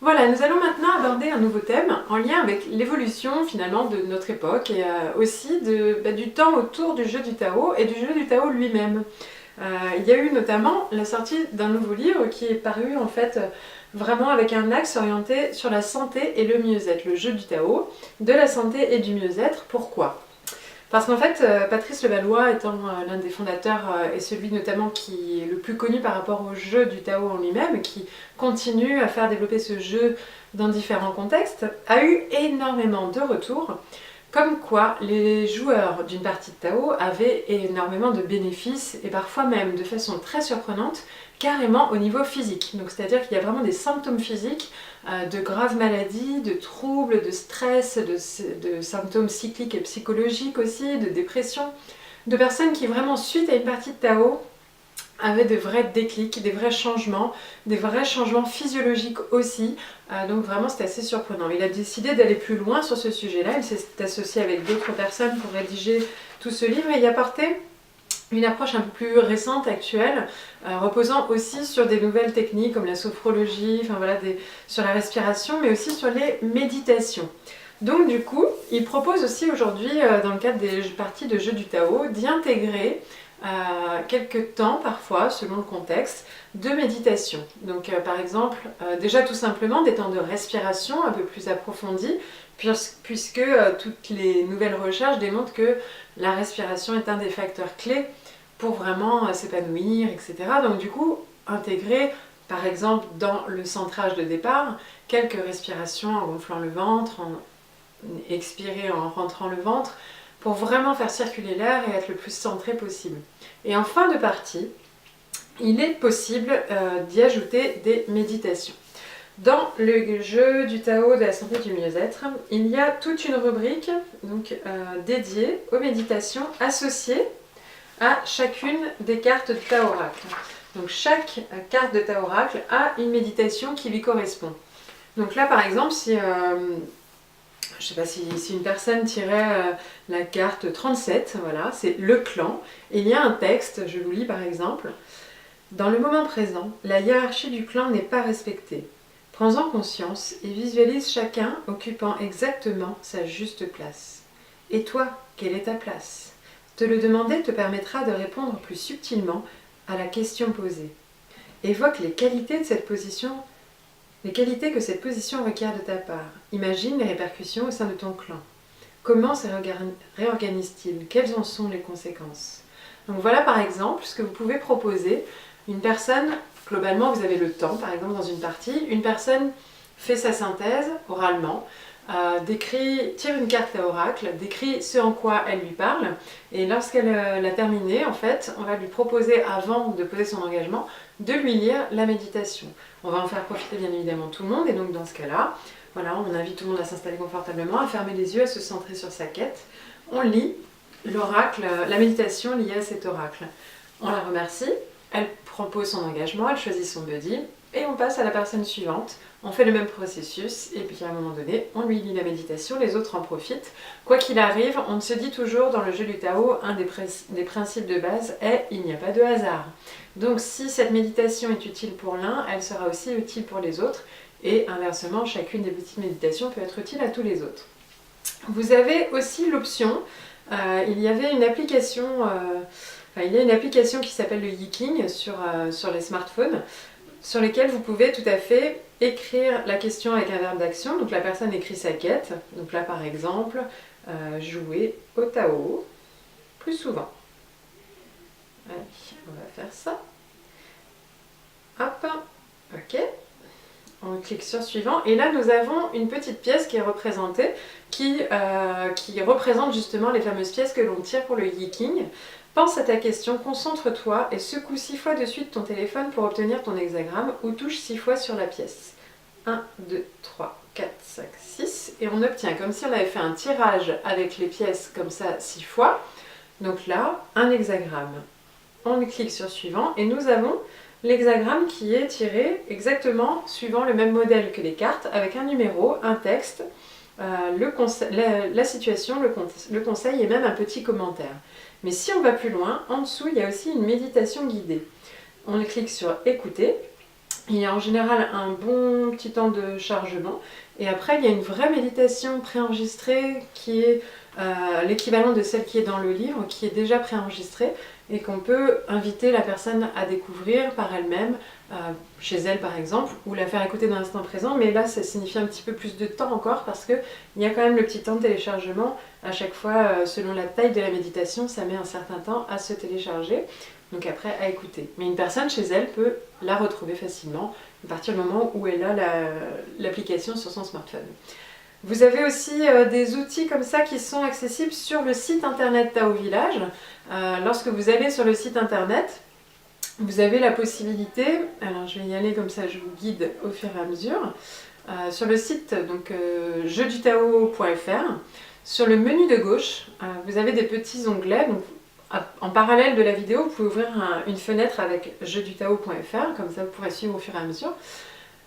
Voilà, nous allons maintenant aborder un nouveau thème en lien avec l'évolution finalement de notre époque et aussi du temps autour du jeu du Tao et du jeu du Tao lui-même. Il y a eu notamment la sortie d'un nouveau livre qui est paru en fait vraiment avec un axe orienté sur la santé et le mieux-être, le jeu du Tao, de la santé et du mieux-être. Pourquoi ? Parce qu'en fait, Patrice Levallois étant l'un des fondateurs et celui notamment qui est le plus connu par rapport au jeu du Tao en lui-même, qui continue à faire développer ce jeu dans différents contextes, a eu énormément de retours, comme quoi les joueurs d'une partie de Tao avaient énormément de bénéfices et parfois même de façon très surprenante, carrément au niveau physique. Donc c'est-à-dire qu'il y a vraiment des symptômes physiques, de graves maladies, de troubles, de stress, de symptômes cycliques et psychologiques aussi, de dépression, de personnes qui vraiment suite à une partie de Tao avaient de vrais déclics, des vrais changements physiologiques aussi. Donc vraiment c'était assez surprenant. Il a décidé d'aller plus loin sur ce sujet-là, il s'est associé avec d'autres personnes pour rédiger tout ce livre et y apporter une approche un peu plus récente, actuelle, reposant aussi sur des nouvelles techniques comme la sophrologie, sur la respiration, mais aussi sur les méditations. Donc du coup, il propose aussi aujourd'hui, dans le cadre des parties de jeux du Tao, d'y intégrer quelques temps parfois, selon le contexte, de méditation. Donc par exemple, déjà tout simplement des temps de respiration un peu plus approfondis, puisque toutes les nouvelles recherches démontrent que la respiration est un des facteurs clés pour vraiment s'épanouir, etc. Donc du coup, intégrer par exemple dans le centrage de départ, quelques respirations en gonflant le ventre, en expirer en rentrant le ventre, pour vraiment faire circuler l'air et être le plus centré possible. Et en fin de partie, il est possible d'y ajouter des méditations. Dans le jeu du Tao de la santé et du mieux-être, il y a toute une rubrique dédiée aux méditations associées à chacune des cartes de Tao Oracle. Donc chaque carte de Tao Oracle a une méditation qui lui correspond. Donc là par exemple, je ne sais pas si une personne tirait la carte 37, voilà, c'est le clan, et il y a un texte, je vous lis par exemple. Dans le moment présent, la hiérarchie du clan n'est pas respectée. Prends-en conscience et visualise chacun occupant exactement sa juste place. Et toi, quelle est ta place ? Te le demander te permettra de répondre plus subtilement à la question posée. Évoque les qualités de cette position, les qualités que cette position requiert de ta part. Imagine les répercussions au sein de ton clan. Comment se réorganise-t-il ? Quelles en sont les conséquences ? Donc voilà par exemple ce que vous pouvez proposer. Une personne, globalement vous avez le temps, par exemple dans une partie, une personne fait sa synthèse oralement, tire une carte à oracle, décrit ce en quoi elle lui parle, et lorsqu'elle l'a terminé, en fait, on va lui proposer, avant de poser son engagement, de lui lire la méditation. On va en faire profiter bien évidemment tout le monde, et donc dans ce cas-là, voilà, on invite tout le monde à s'installer confortablement, à fermer les yeux, à se centrer sur sa quête. On lit l'oracle, la méditation liée à cet oracle. On la remercie, elle propose son engagement, elle choisit son buddy, et on passe à la personne suivante. On fait le même processus, et puis à un moment donné, on lui lit la méditation, les autres en profitent. Quoi qu'il arrive, on se dit toujours dans le jeu du Tao, un des principes de base est « il n'y a pas de hasard ». Donc si cette méditation est utile pour l'un, elle sera aussi utile pour les autres, et inversement, chacune des petites méditations peut être utile à tous les autres. Vous avez aussi l'option, il y a une application qui s'appelle le Yiking sur les smartphones, sur lesquels vous pouvez tout à fait écrire la question avec un verbe d'action. Donc la personne écrit sa quête. Donc là par exemple, jouer au Tao plus souvent. Allez, on va faire ça. Hop, ok. On clique sur suivant et là nous avons une petite pièce qui est représentée qui représente justement les fameuses pièces que l'on tire pour le Yiking. Pense à ta question, concentre-toi et secoue 6 fois de suite ton téléphone pour obtenir ton hexagramme ou touche 6 fois sur la pièce. 1, 2, 3, 4, 5, 6 et on obtient comme si on avait fait un tirage avec les pièces comme ça 6 fois. Donc là, un hexagramme. On clique sur suivant et nous avons l'hexagramme qui est tiré exactement suivant le même modèle que les cartes avec un numéro, un texte, la situation, le conseil et même un petit commentaire. Mais si on va plus loin, en dessous, il y a aussi une méditation guidée. On clique sur écouter Il y a en général un bon petit temps de chargement. Et après, il y a une vraie méditation préenregistrée qui est l'équivalent de celle qui est dans le livre, qui est déjà préenregistrée et qu'on peut inviter la personne à découvrir par elle-même, chez elle par exemple, ou la faire écouter dans l'instant présent. Mais là, ça signifie un petit peu plus de temps encore parce qu'il y a quand même le petit temps de téléchargement. À chaque fois, selon la taille de la méditation, ça met un certain temps à se télécharger. Donc après, à écouter. Mais une personne chez elle peut la retrouver facilement à partir du moment où elle a l'application sur son smartphone. Vous avez aussi des outils comme ça qui sont accessibles sur le site internet Tao Village. Lorsque vous allez sur le site internet, vous avez la possibilité, alors je vais y aller comme ça, je vous guide au fur et à mesure, sur le site donc jeudutao.fr, sur le menu de gauche, vous avez des petits onglets. Donc, en parallèle de la vidéo, vous pouvez ouvrir une fenêtre avec jeudutao.fr, comme ça vous pourrez suivre au fur et à mesure.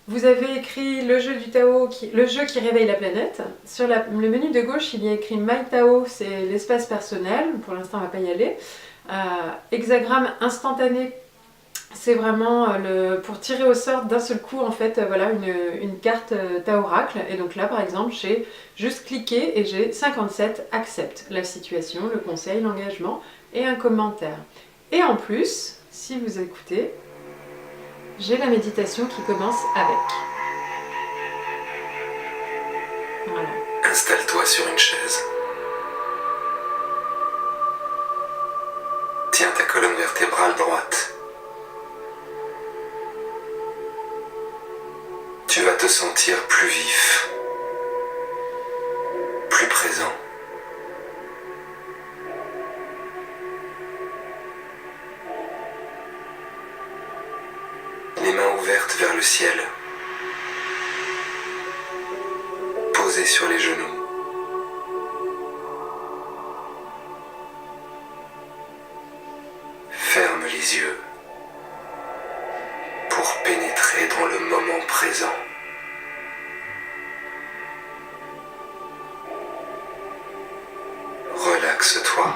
Vous avez écrit le jeu du Tao, le jeu qui réveille la planète. Sur le menu de gauche, il y a écrit My Tao, c'est l'espace personnel. Pour l'instant, on ne va pas y aller. Hexagramme instantané, c'est vraiment pour tirer au sort d'un seul coup en fait, voilà, une carte Tao Oracle. Et donc là, par exemple, j'ai juste cliqué et j'ai 57 accepte la situation, le conseil, l'engagement et un commentaire. Et en plus, si vous écoutez, j'ai la méditation qui commence avec. Voilà. Installe-toi sur une chaise. Tiens ta colonne vertébrale droite. Tu vas te sentir plus vif, plus présent. Les mains ouvertes vers le ciel, posées sur les genoux. Ferme les yeux pour pénétrer dans le moment présent. Relaxe-toi.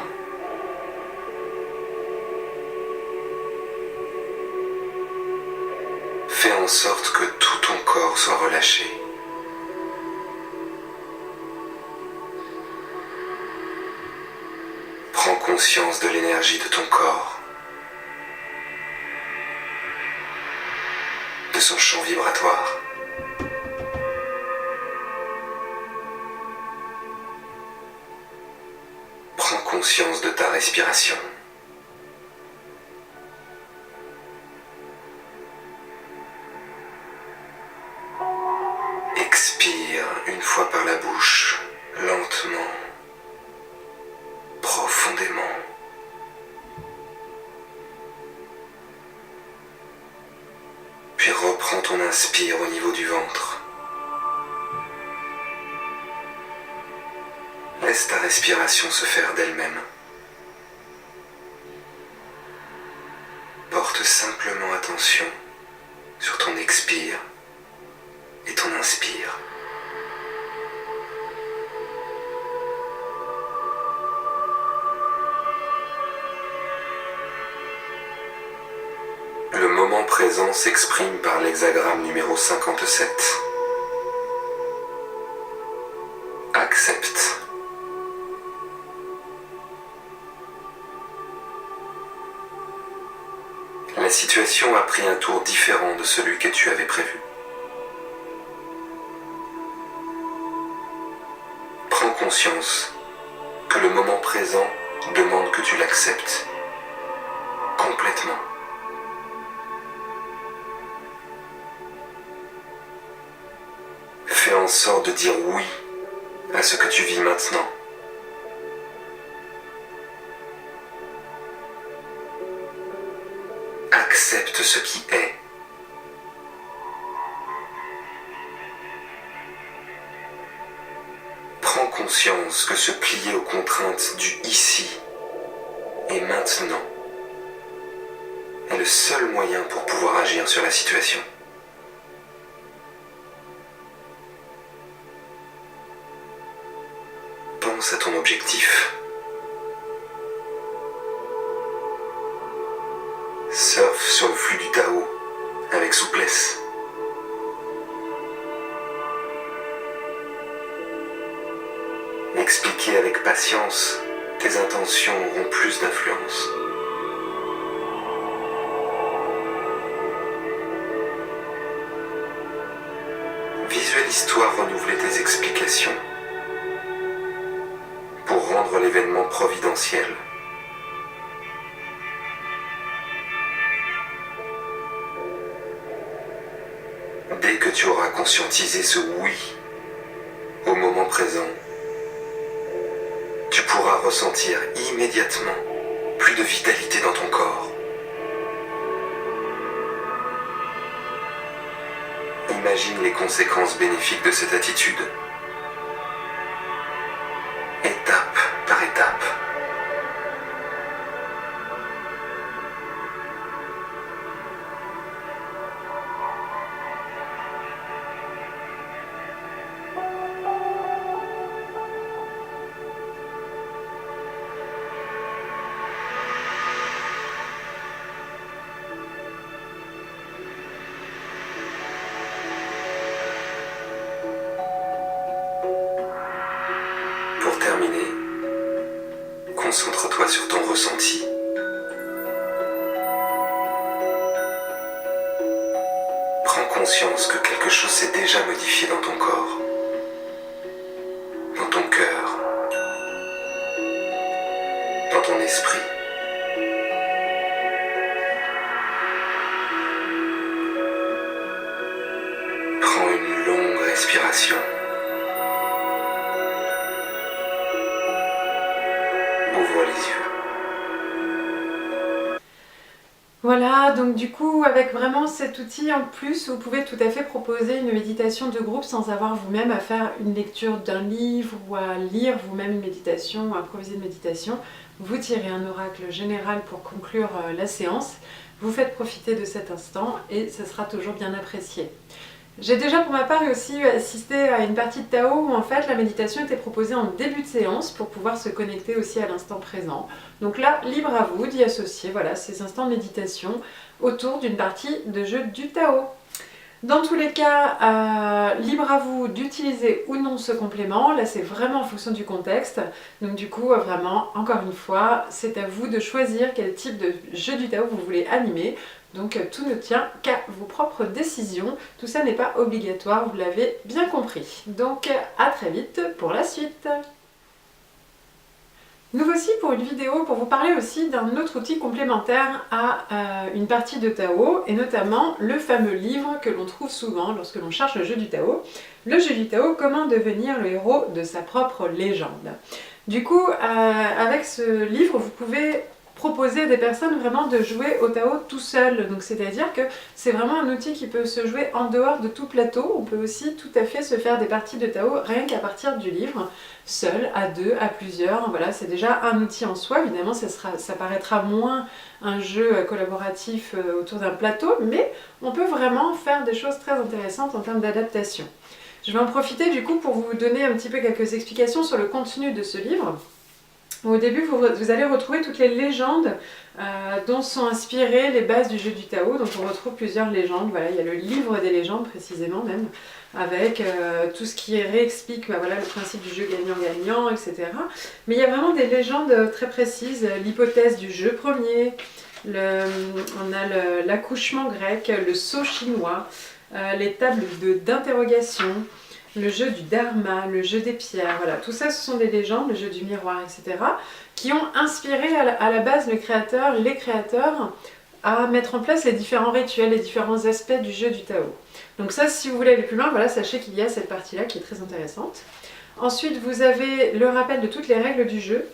Fais en sorte que tout ton corps soit relâché. Prends conscience de l'énergie de ton corps, de son champ vibratoire. Prends conscience de ta respiration. Expire une fois par la bouche, lentement, profondément. Puis reprends ton inspire au niveau du ventre. Laisse ta respiration se faire d'elle-même. Porte simplement attention sur ton expire et ton inspire. Le moment présent s'exprime par l'hexagramme numéro 57. Accepte. La situation a pris un tour différent de celui que tu avais prévu. Prends conscience que le moment présent demande que tu l'acceptes complètement. Fais en sorte de dire oui à ce que tu vis maintenant. Accepte ce qui est. Prends conscience que se plier aux contraintes du ici et maintenant est le seul moyen pour pouvoir agir sur la situation. Pense à ton objectif. Surfe sur le flux du Tao avec souplesse. avec patience, tes intentions auront plus d'influence. Visualise-toi renouveler tes explications pour rendre l'événement providentiel. Dès que tu auras conscientisé ce oui au moment présent, tu pourras ressentir immédiatement plus de vitalité dans ton corps. Imagine les conséquences bénéfiques de cette attitude, étape par étape. Pour terminer, concentre-toi sur ton ressenti. Prends conscience que quelque chose s'est déjà modifié dans ton corps, dans ton cœur, dans ton esprit. Prends une longue respiration. Ouvre les yeux. Voilà, donc du coup, avec vraiment cet outil en plus, vous pouvez tout à fait proposer une méditation de groupe sans avoir vous-même à faire une lecture d'un livre ou à lire vous-même une méditation ou à improviser une méditation. Vous tirez un oracle général pour conclure la séance, vous faites profiter de cet instant et ce sera toujours bien apprécié. J'ai déjà pour ma part aussi assisté à une partie de Tao où en fait la méditation était proposée en début de séance pour pouvoir se connecter aussi à l'instant présent. Donc là, libre à vous d'y associer voilà, ces instants de méditation autour d'une partie de jeu du Tao. Dans tous les cas, libre à vous d'utiliser ou non ce complément. Là, c'est vraiment en fonction du contexte. Donc du coup, vraiment, encore une fois, c'est à vous de choisir quel type de jeu du Tao vous voulez animer. Donc tout ne tient qu'à vos propres décisions. Tout ça n'est pas obligatoire, vous l'avez bien compris. Donc à très vite pour la suite. Nous voici pour une vidéo pour vous parler aussi d'un autre outil complémentaire à une partie de Tao, et notamment le fameux livre que l'on trouve souvent lorsque l'on cherche le jeu du Tao. Le jeu du Tao, comment devenir le héros de sa propre légende. Du coup, avec ce livre, vous pouvez proposer à des personnes vraiment de jouer au Tao tout seul. Donc c'est-à-dire que c'est vraiment un outil qui peut se jouer en dehors de tout plateau. On peut aussi tout à fait se faire des parties de Tao rien qu'à partir du livre, seul, à deux, à plusieurs. Voilà, c'est déjà un outil en soi. Évidemment, ça paraîtra moins un jeu collaboratif autour d'un plateau, mais on peut vraiment faire des choses très intéressantes en termes d'adaptation. Je vais en profiter du coup pour vous donner un petit peu quelques explications sur le contenu de ce livre. Au début, vous allez retrouver toutes les légendes dont sont inspirées les bases du jeu du Tao. Donc on retrouve plusieurs légendes. Voilà, il y a le livre des légendes précisément même, avec tout ce qui réexplique voilà, le principe du jeu gagnant-gagnant, etc. Mais il y a vraiment des légendes très précises. L'hypothèse du jeu premier, on a l'accouchement grec, le sceau chinois, les tables d'interrogation, le jeu du dharma, le jeu des pierres, voilà, tout ça ce sont des légendes, le jeu du miroir, etc., qui ont inspiré à la base les créateurs à mettre en place les différents rituels, les différents aspects du jeu du Tao. Donc ça, si vous voulez aller plus loin, voilà, sachez qu'il y a cette partie-là qui est très intéressante. Ensuite, vous avez le rappel de toutes les règles du jeu,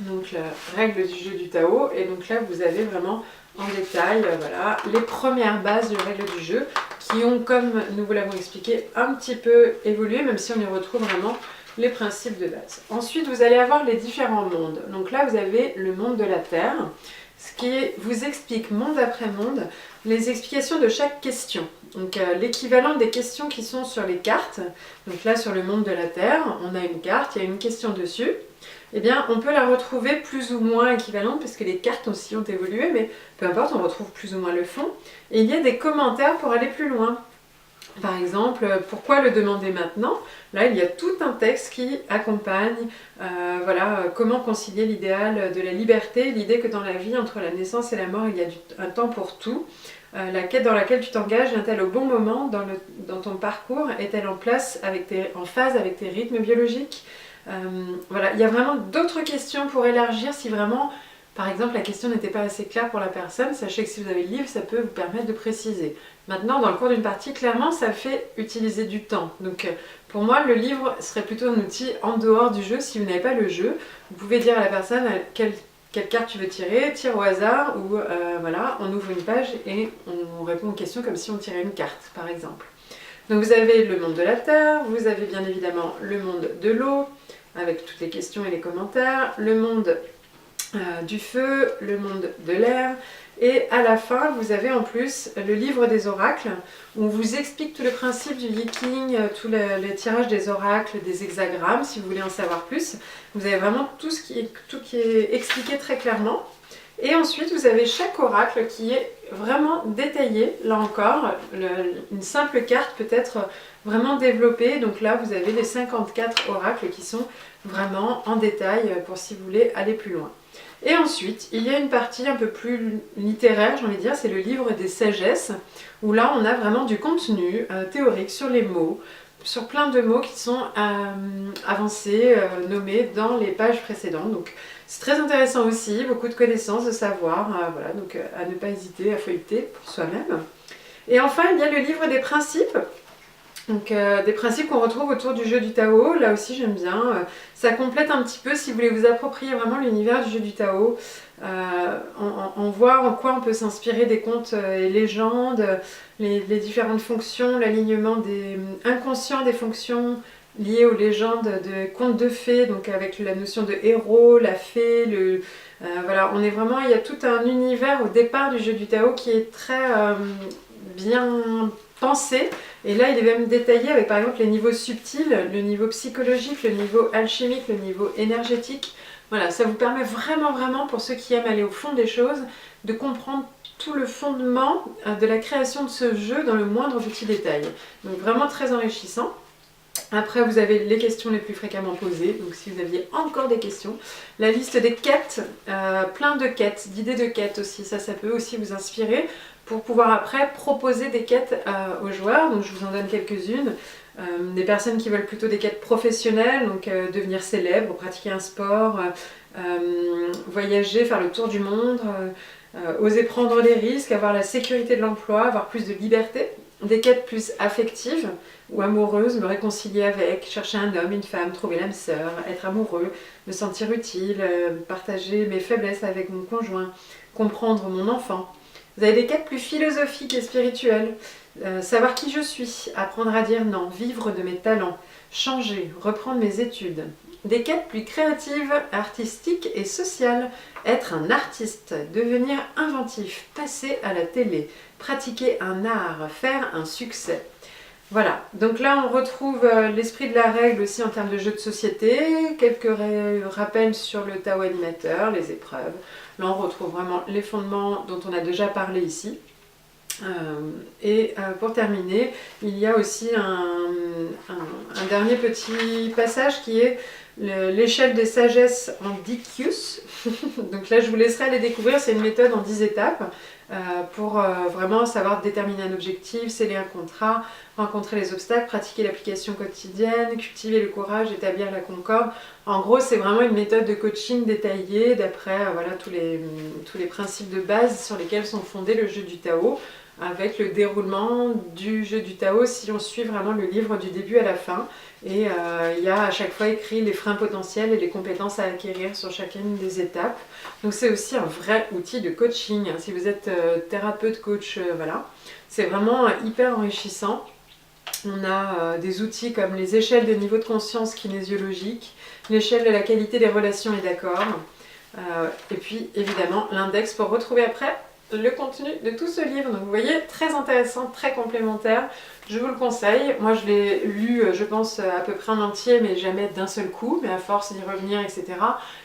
donc la règle du jeu du Tao, et donc là vous avez vraiment en détail voilà, les premières bases de règles du jeu qui ont, comme nous vous l'avons expliqué, un petit peu évolué, même si on y retrouve vraiment les principes de base. Ensuite, vous allez avoir les différents mondes. Donc là, vous avez le monde de la Terre, ce qui vous explique monde après monde les explications de chaque question. Donc l'équivalent des questions qui sont sur les cartes. Donc là, sur le monde de la Terre, on a une carte, il y a une question dessus. Eh bien, on peut la retrouver plus ou moins équivalente, parce que les cartes aussi ont évolué, mais peu importe, on retrouve plus ou moins le fond. Et il y a des commentaires pour aller plus loin. Par exemple, pourquoi le demander maintenant? Là, il y a tout un texte qui accompagne voilà, comment concilier l'idéal de la liberté, l'idée que dans la vie, entre la naissance et la mort, il y a un temps pour tout. La quête dans laquelle tu t'engages vient-elle au bon moment dans ton parcours? Est-elle en phase avec tes rythmes biologiques? Voilà, il y a vraiment d'autres questions pour élargir si vraiment, par exemple, la question n'était pas assez claire pour la personne. Sachez que si vous avez le livre, ça peut vous permettre de préciser. Maintenant, dans le cours d'une partie, clairement, ça fait utiliser du temps. Donc, pour moi, le livre serait plutôt un outil en dehors du jeu. Si vous n'avez pas le jeu, vous pouvez dire à la personne quelle carte tu veux tirer, tire au hasard, ou voilà, on ouvre une page et on répond aux questions comme si on tirait une carte, par exemple. Donc, vous avez le monde de la Terre, vous avez bien évidemment le monde de l'eau, avec toutes les questions et les commentaires, le monde du feu, le monde de l'air, et à la fin vous avez en plus le livre des oracles où on vous explique tout le principe du Yiking, tout le tirage des oracles, des hexagrammes si vous voulez en savoir plus. Vous avez vraiment tout qui est expliqué très clairement. Et ensuite vous avez chaque oracle qui est vraiment détaillé, là encore, une simple carte peut être vraiment développée. Donc là vous avez les 54 oracles qui sont vraiment en détail pour si vous voulez aller plus loin. Et ensuite, il y a une partie un peu plus littéraire, j'ai envie de dire, c'est le livre des sagesses, où là on a vraiment du contenu théorique sur les mots, sur plein de mots qui sont avancés, nommés dans les pages précédentes. Donc c'est très intéressant aussi, beaucoup de connaissances, de savoir, voilà, donc à ne pas hésiter à feuilleter pour soi-même. Et enfin, il y a le livre des principes. Donc des principes qu'on retrouve autour du jeu du Tao, là aussi j'aime bien, ça complète un petit peu si vous voulez vous approprier vraiment l'univers du jeu du Tao, on voit en quoi on peut s'inspirer des contes et légendes, les différentes fonctions, l'alignement inconscient des fonctions liées aux légendes de contes de fées, donc avec la notion de héros, la fée, voilà, on est vraiment, il y a tout un univers au départ du jeu du Tao qui est très bien pensé. Et là, il est même détaillé avec par exemple les niveaux subtils, le niveau psychologique, le niveau alchimique, le niveau énergétique. Voilà, ça vous permet vraiment, pour ceux qui aiment aller au fond des choses, de comprendre tout le fondement de la création de ce jeu dans le moindre petit détail. Donc vraiment très enrichissant. Après, vous avez les questions les plus fréquemment posées, donc si vous aviez encore des questions. La liste des quêtes, plein de quêtes, d'idées de quêtes aussi, ça peut aussi vous inspirer pour pouvoir après proposer des quêtes aux joueurs. Donc je vous en donne quelques-unes. Des personnes qui veulent plutôt des quêtes professionnelles, donc devenir célèbre, pratiquer un sport, voyager, faire le tour du monde, oser prendre des risques, avoir la sécurité de l'emploi, avoir plus de liberté. Des quêtes plus affectives ou amoureuses, me réconcilier avec, chercher un homme, une femme, trouver l'âme sœur, être amoureux, me sentir utile, partager mes faiblesses avec mon conjoint, comprendre mon enfant. Vous avez des quêtes plus philosophiques et spirituelles, savoir qui je suis, apprendre à dire non, vivre de mes talents, changer, reprendre mes études. Des quêtes plus créatives, artistiques et sociales, être un artiste, devenir inventif, passer à la télé, pratiquer un art, faire un succès. Voilà, donc là on retrouve l'esprit de la règle aussi en termes de jeu de société, quelques rappels sur le Tao animateur, les épreuves. Là on retrouve vraiment les fondements dont on a déjà parlé ici. Et pour terminer, il y a aussi un dernier petit passage qui est l'échelle des sagesses en Dickius. Donc là je vous laisserai aller découvrir, c'est une méthode en 10 étapes pour vraiment savoir déterminer un objectif, sceller un contrat, rencontrer les obstacles, pratiquer l'application quotidienne, cultiver le courage, établir la concorde. En gros, c'est vraiment une méthode de coaching détaillée d'après voilà, tous les principes de base sur lesquels sont fondés le jeu du Tao, avec le déroulement du jeu du Tao si on suit vraiment le livre du début à la fin. Et il y a à chaque fois écrit les freins potentiels et les compétences à acquérir sur chacune des étapes. Donc c'est aussi un vrai outil de coaching. Si vous êtes thérapeute, coach, voilà, c'est vraiment hyper enrichissant. On a des outils comme les échelles de niveau de conscience kinésiologique, l'échelle de la qualité des relations et d'accords, et puis évidemment l'index pour retrouver après le contenu de tout ce livre. Donc vous voyez, très intéressant, très complémentaire, je vous le conseille. Moi je l'ai lu, je pense à peu près en entier, mais jamais d'un seul coup, mais à force d'y revenir, etc.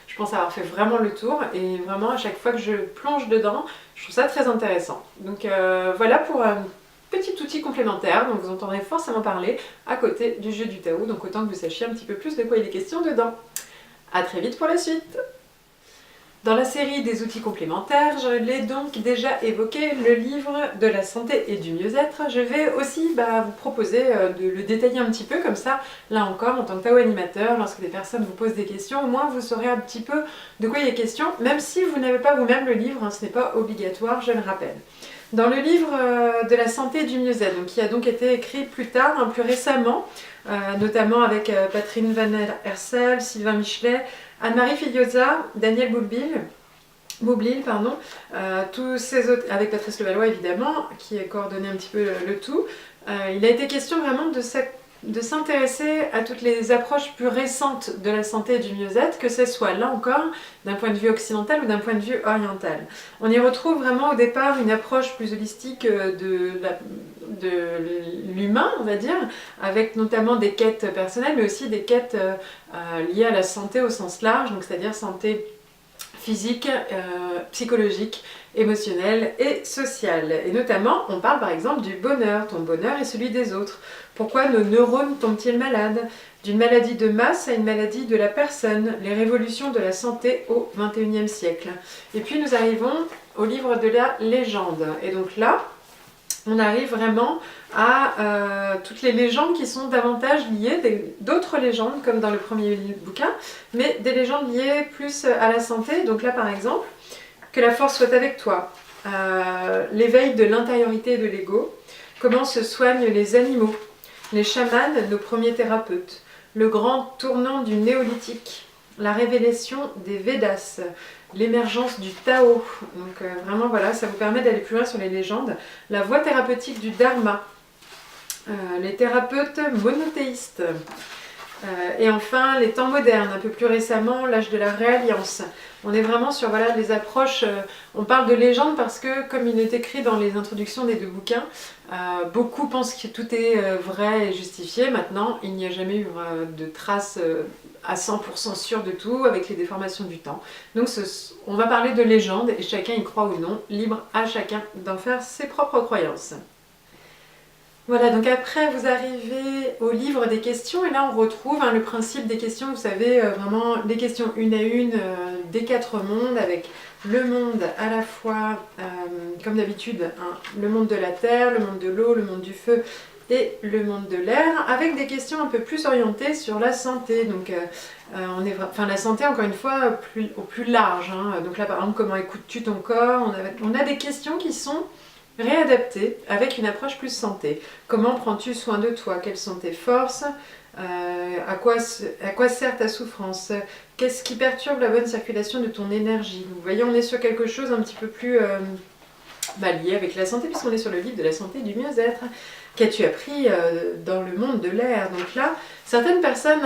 Je pense avoir fait vraiment le tour, et vraiment à chaque fois que je plonge dedans, je trouve ça très intéressant. Donc voilà pour petit outil complémentaire dont vous entendrez forcément parler à côté du jeu du Tao, donc autant que vous sachiez un petit peu plus de quoi il est question dedans. A très vite pour la suite. Dans la série des outils complémentaires, je l'ai donc déjà évoqué, le livre de la santé et du mieux-être. Je vais aussi vous proposer de le détailler un petit peu, comme ça, là encore, en tant que Tao animateur, lorsque des personnes vous posent des questions, au moins vous saurez un petit peu de quoi il est question, même si vous n'avez pas vous-même le livre, hein, ce n'est pas obligatoire, je le rappelle. Dans le livre de la santé et du mieux-être, qui a donc été écrit plus tard, hein, plus récemment, notamment avec Patrine Van Hersel, Sylvain Michelet, Anne-Marie Filiosa, Daniel Boublil, tous ces autres, avec Patrice Levallois évidemment, qui a coordonné un petit peu le tout. Il a été question vraiment de s'intéresser à toutes les approches plus récentes de la santé et du mieux-être, que ce soit là encore d'un point de vue occidental ou d'un point de vue oriental. On y retrouve vraiment au départ une approche plus holistique de l'humain, on va dire, avec notamment des quêtes personnelles, mais aussi des quêtes liées à la santé au sens large, donc c'est-à-dire santé physique, psychologique, émotionnelle et sociale. Et notamment, on parle par exemple du bonheur. Ton bonheur est celui des autres. Pourquoi nos neurones tombent-ils malades? D'une maladie de masse à une maladie de la personne. Les révolutions de la santé au XXIe siècle. Et puis nous arrivons au livre de la légende. Et donc là, on arrive vraiment à toutes les légendes qui sont davantage liées, d'autres légendes comme dans le premier bouquin, mais des légendes liées plus à la santé. Donc là par exemple, que la force soit avec toi, l'éveil de l'intériorité et de l'ego, comment se soignent les animaux, les chamans, nos premiers thérapeutes, le grand tournant du néolithique, la révélation des Védas, l'émergence du Tao. Donc vraiment voilà, ça vous permet d'aller plus loin sur les légendes. La voie thérapeutique du Dharma, les thérapeutes monothéistes, et enfin les temps modernes, un peu plus récemment, l'âge de la réalliance. On est vraiment sur les approches, on parle de légendes parce que comme il est écrit dans les introductions des deux bouquins, beaucoup pensent que tout est vrai et justifié. Maintenant, il n'y a jamais eu de traces à 100% sûres de tout avec les déformations du temps. Donc on va parler de légendes et chacun y croit ou non, libre à chacun d'en faire ses propres croyances. Voilà, donc après vous arrivez au livre des questions et là on retrouve le principe des questions, vous savez, vraiment les questions une à une des quatre mondes, avec le monde à la fois, comme d'habitude, le monde de la terre, le monde de l'eau, le monde du feu et le monde de l'air, avec des questions un peu plus orientées sur la santé. Donc la santé encore une fois au plus large, hein. Donc là par exemple, comment écoutes-tu ton corps? On a des questions qui sont réadapté avec une approche plus santé. Comment prends-tu soin de toi? Quelles sont tes forces? À quoi sert ta souffrance? Qu'est-ce qui perturbe la bonne circulation de ton énergie? Vous voyez, on est sur quelque chose un petit peu plus lié avec la santé, puisqu'on est sur le livre de la santé et du mieux-être. Qu'as-tu appris dans le monde de l'air? Donc là, certaines personnes,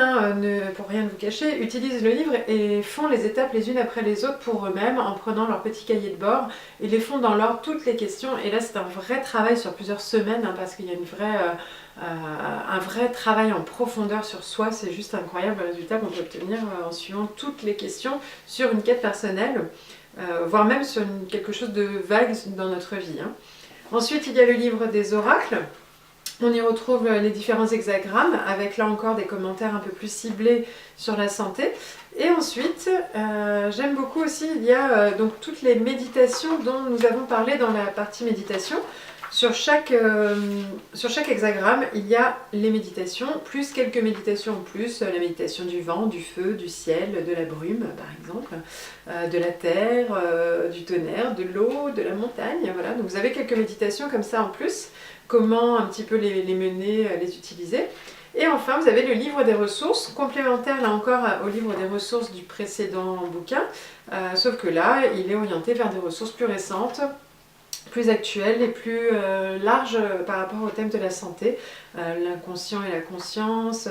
pour rien vous cacher, utilisent le livre et font les étapes les unes après les autres pour eux-mêmes en prenant leur petit cahier de bord et les font dans l'ordre toutes les questions. Et là, c'est un vrai travail sur plusieurs semaines parce qu'il y a un vrai travail en profondeur sur soi. C'est juste incroyable le résultat qu'on peut obtenir en suivant toutes les questions sur une quête personnelle, voire même sur quelque chose de vague dans notre vie. Ensuite, il y a le livre des oracles. On y retrouve les différents hexagrammes avec là encore des commentaires un peu plus ciblés sur la santé. Et ensuite, j'aime beaucoup aussi, il y a donc toutes les méditations dont nous avons parlé dans la partie méditation. Sur chaque hexagramme, il y a les méditations, plus quelques méditations en plus, la méditation du vent, du feu, du ciel, de la brume par exemple, de la terre, du tonnerre, de l'eau, de la montagne. Voilà. Donc vous avez quelques méditations comme ça en plus. Comment un petit peu les mener, les utiliser. Et enfin, vous avez le livre des ressources, complémentaire là encore au livre des ressources du précédent bouquin, sauf que là, il est orienté vers des ressources plus récentes, plus actuelles et plus larges par rapport au thème de la santé, l'inconscient et la conscience,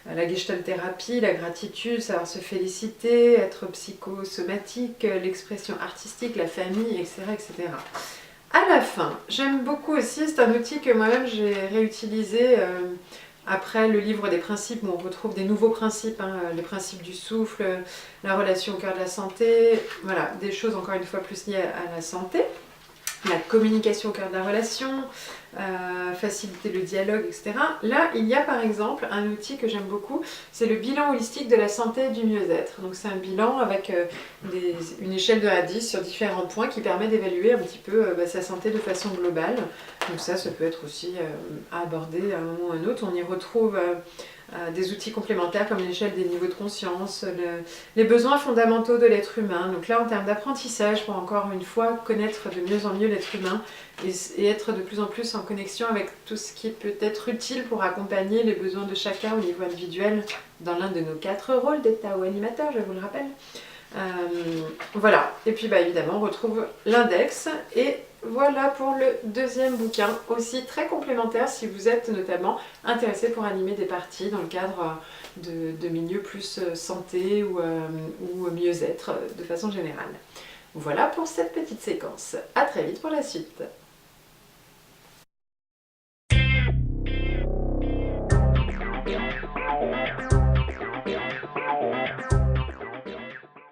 la gestalt thérapie, la gratitude, savoir se féliciter, être psychosomatique, l'expression artistique, la famille, etc. etc. À la fin, j'aime beaucoup aussi, c'est un outil que moi-même j'ai réutilisé après le livre des principes, où on retrouve des nouveaux principes, les principes du souffle, la relation au cœur de la santé, voilà, des choses encore une fois plus liées à la santé, la communication au cœur de la relation, faciliter le dialogue, etc. Là, il y a par exemple un outil que j'aime beaucoup, c'est le bilan holistique de la santé et du mieux-être. Donc c'est un bilan avec une échelle de 1 à 10 sur différents points qui permet d'évaluer un petit peu sa santé de façon globale. Donc ça peut être aussi à aborder à un moment ou à un autre. On y retrouve des outils complémentaires comme l'échelle des niveaux de conscience, les besoins fondamentaux de l'être humain. Donc là, en termes d'apprentissage, pour encore une fois connaître de mieux en mieux l'être humain et être de plus en plus en connexion avec tout ce qui peut être utile pour accompagner les besoins de chacun au niveau individuel dans l'un de nos 4 rôles des Tao animateurs, je vous le rappelle. Voilà, et puis évidemment on retrouve l'index et voilà pour le deuxième bouquin, aussi très complémentaire si vous êtes notamment intéressé pour animer des parties dans le cadre de milieux plus santé ou mieux-être de façon générale. Voilà pour cette petite séquence, à très vite pour la suite.